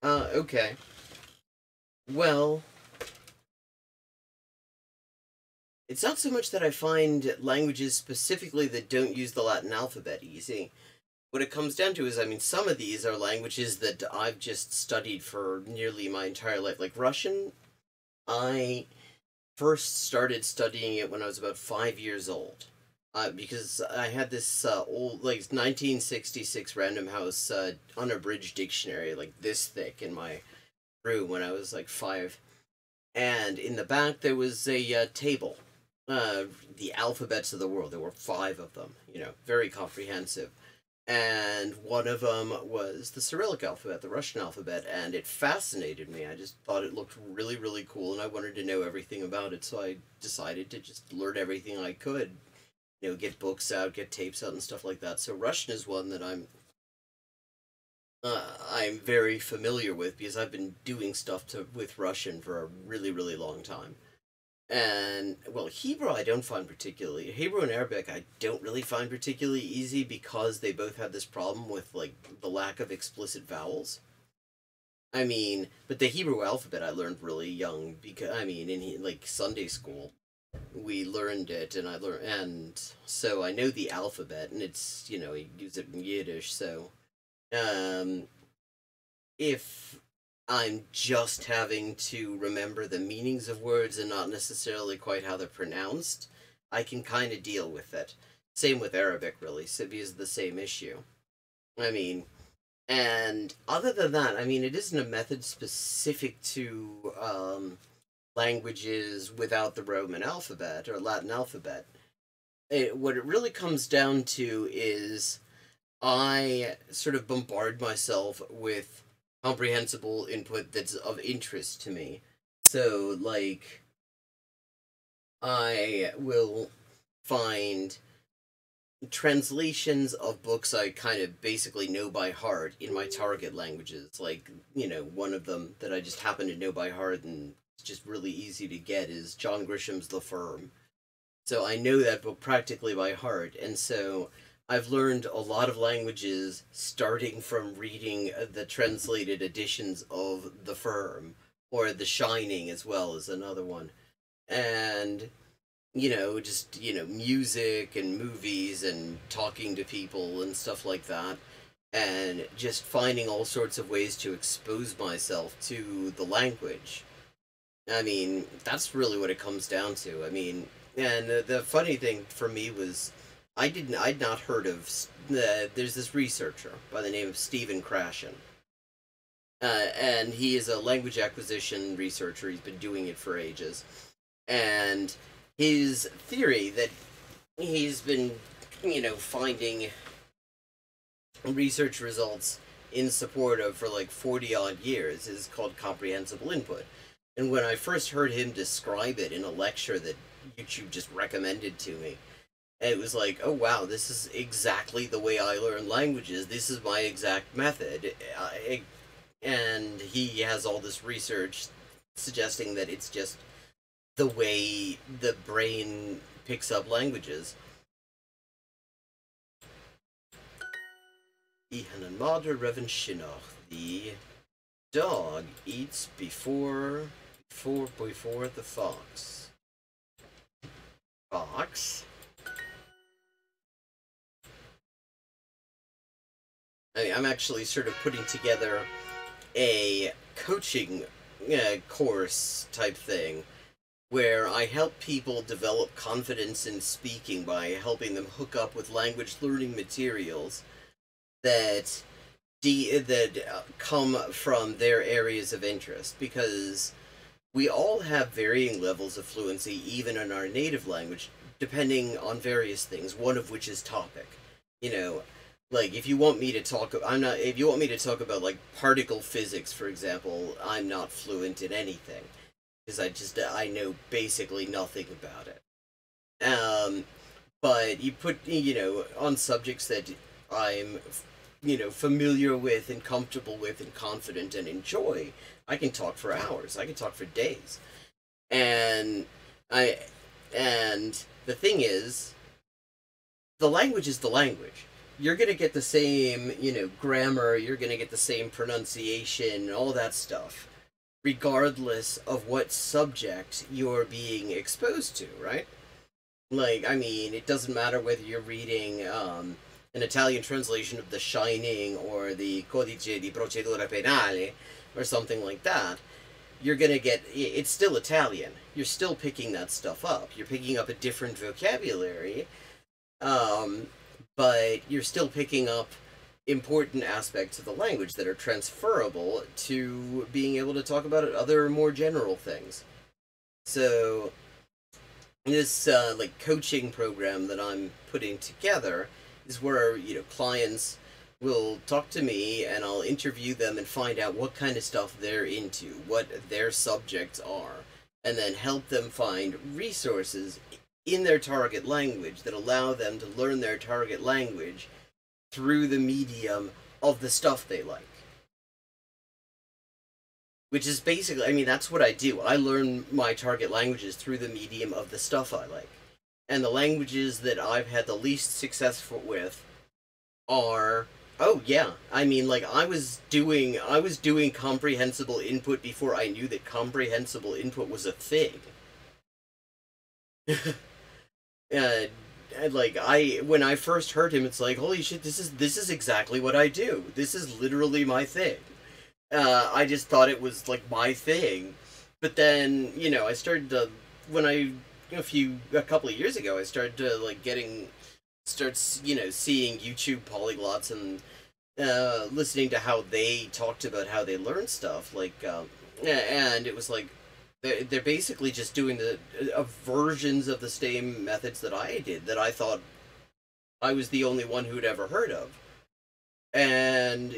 Okay. Well, it's not so much that I find languages specifically that don't use the Latin alphabet easy. What it comes down to is, I mean, some of these are languages that I've just studied for nearly my entire life. Like Russian, I first started studying it when I was about 5 years old. Because I had this old, like, 1966 Random House unabridged dictionary, like this thick, in my room when I was like 5. And in the back there was a table, the alphabets of the world. There were 5 of them, very comprehensive. And one of them was the Cyrillic alphabet, the Russian alphabet, and it fascinated me. I just thought it looked really, really cool, and I wanted to know everything about it, so I decided to just learn everything I could. Get books out, get tapes out, and stuff like that. So Russian is one that I'm very familiar with because I've been doing stuff with Russian for a really, really long time. And, well, Hebrew I don't find particularly. Hebrew and Arabic I don't really find particularly easy because they both have this problem with, like, the lack of explicit vowels. I mean, but the Hebrew alphabet I learned really young because, I mean, in, like, Sunday school, we learned it, and so I know the alphabet, and it's, you use it in Yiddish, so, um, if I'm just having to remember the meanings of words and not necessarily quite how they're pronounced, I can kind of deal with it. Same with Arabic, really. Sibi is the same issue. I mean, and other than that, I mean, it isn't a method specific to languages without the Roman alphabet or Latin alphabet. What it really comes down to is I sort of bombard myself with comprehensible input that's of interest to me. So, like, I will find translations of books I kind of basically know by heart in my target languages. Like, one of them that I just happen to know by heart and it's just really easy to get is John Grisham's The Firm. So I know that book practically by heart, and so I've learned a lot of languages starting from reading the translated editions of The Firm, or The Shining as well as another one. And, just, music and movies and talking to people and stuff like that. And just finding all sorts of ways to expose myself to the language. I mean, that's really what it comes down to. I mean, and the funny thing for me was I'd not heard of, there's this researcher by the name of Stephen Krashen. And he is a language acquisition researcher. He's been doing it for ages. And his theory that he's been, finding research results in support of for like 40 odd years is called comprehensible input. And when I first heard him describe it in a lecture that YouTube just recommended to me, it was like, oh wow, this is exactly the way I learn languages. This is my exact method. And he has all this research suggesting that it's just the way the brain picks up languages. Ihan Mader Revan Shinoch. The dog eats before the fox. Fox? I mean, I'm actually sort of putting together a coaching course type thing where I help people develop confidence in speaking by helping them hook up with language learning materials that come from their areas of interest, because we all have varying levels of fluency even in our native language depending on various things, one of which is topic. Like if you want me to talk about like particle physics, for example, I'm not fluent in anything because I know basically nothing about it. But you put on subjects that I'm familiar with and comfortable with and confident and enjoy, I can talk for hours. I can talk for days. And the thing is, the language is the language. you're going to get the same, grammar, you're going to get the same pronunciation, all that stuff, regardless of what subject you're being exposed to, right? Like, I mean, it doesn't matter whether you're reading an Italian translation of The Shining or the Codice di Procedura Penale or something like that. You're gonna get, it's still Italian. You're still picking that stuff up. You're picking up a different vocabulary, but you're still picking up important aspects of the language that are transferable to being able to talk about other more general things. So this like coaching program that I'm putting together is where clients will talk to me and I'll interview them and find out what kind of stuff they're into, what their subjects are, and then help them find resources in their target language that allow them to learn their target language through the medium of the stuff they like. Which is basically, I mean, that's what I do. I learn my target languages through the medium of the stuff I like. And the languages that I've had the least success with are, oh yeah, I mean, like, I was doing comprehensible input before I knew that comprehensible input was a thing. And like, when I first heard him, it's like, holy shit, this is exactly what I do. This is literally my thing. I just thought it was like my thing. But then, I started to, a couple of years ago, I started to like seeing YouTube polyglots and listening to how they talked about how they learn stuff, like, and it was like, they're basically just doing the versions of the same methods that I did, that I thought I was the only one who'd ever heard of. And,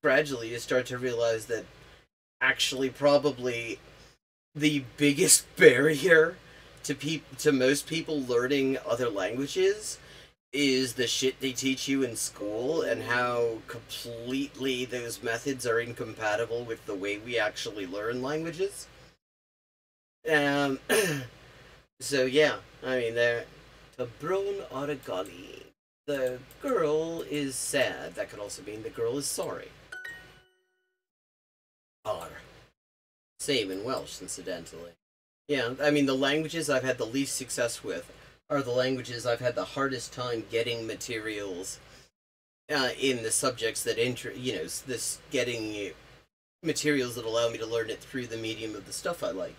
gradually you start to realize that actually probably the biggest barrier to most people learning other languages is the shit they teach you in school and how completely those methods are incompatible with the way we actually learn languages. So yeah, I mean, the Brun Origami. The girl is sad. That could also mean the girl is sorry. Ar. Same in Welsh, incidentally. Yeah, I mean, the languages I've had the least success with are the languages I've had the hardest time getting materials in the subjects that getting materials that allow me to learn it through the medium of the stuff I like.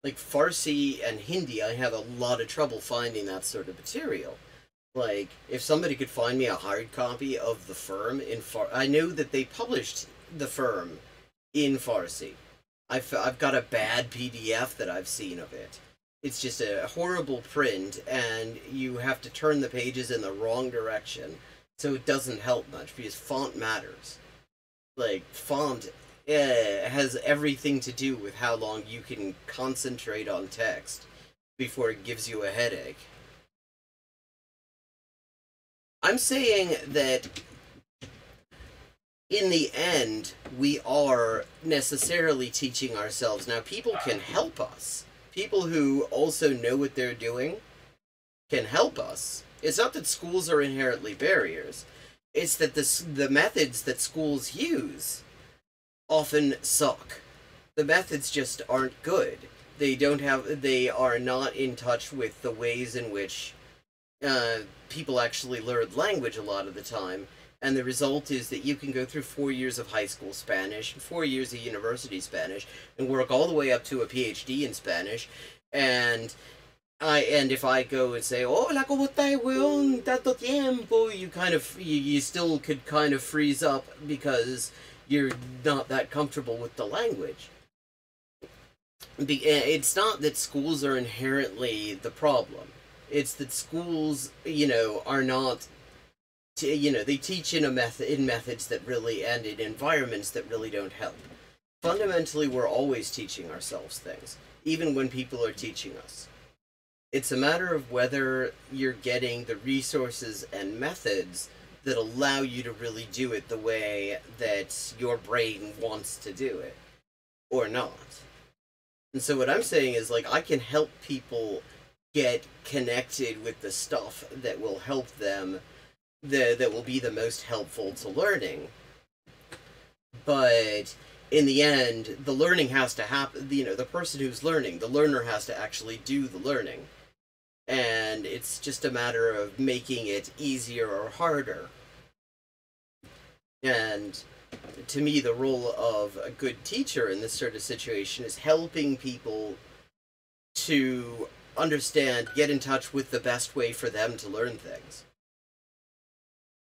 Like Farsi and Hindi, I have a lot of trouble finding that sort of material. Like, if somebody could find me a hard copy of The Firm in I know that they published The Firm in Farsi. I've got a bad PDF that I've seen of it. It's just a horrible print, and you have to turn the pages in the wrong direction, so it doesn't help much, because font matters. Like, font has everything to do with how long you can concentrate on text before it gives you a headache. I'm saying that in the end, we are necessarily teaching ourselves. Now, people can help us. People who also know what they're doing can help us. It's not that schools are inherently barriers. It's that the methods that schools use often suck. The methods just aren't good. They are not in touch with the ways in which people actually learn language a lot of the time. And the result is that you can go through 4 years of high school Spanish, 4 years of university Spanish, and work all the way up to a PhD in Spanish. And if I go and say, "Hola, ¿cómo estás, weón? Tanto tiempo," you still could kind of freeze up because you're not that comfortable with the language. It's not that schools are inherently the problem. It's that schools, are not. They teach in methods that really, and in environments that really don't help. Fundamentally, we're always teaching ourselves things, even when people are teaching us. It's a matter of whether you're getting the resources and methods that allow you to really do it the way that your brain wants to do it, or not. And so what I'm saying is, like, I can help people get connected with the stuff that will help them that will be the most helpful to learning. But in the end, the learning has to happen. You know, the person who's learning, the learner has to actually do the learning. And it's just a matter of making it easier or harder. And to me, the role of a good teacher in this sort of situation is helping people to understand, get in touch with the best way for them to learn things.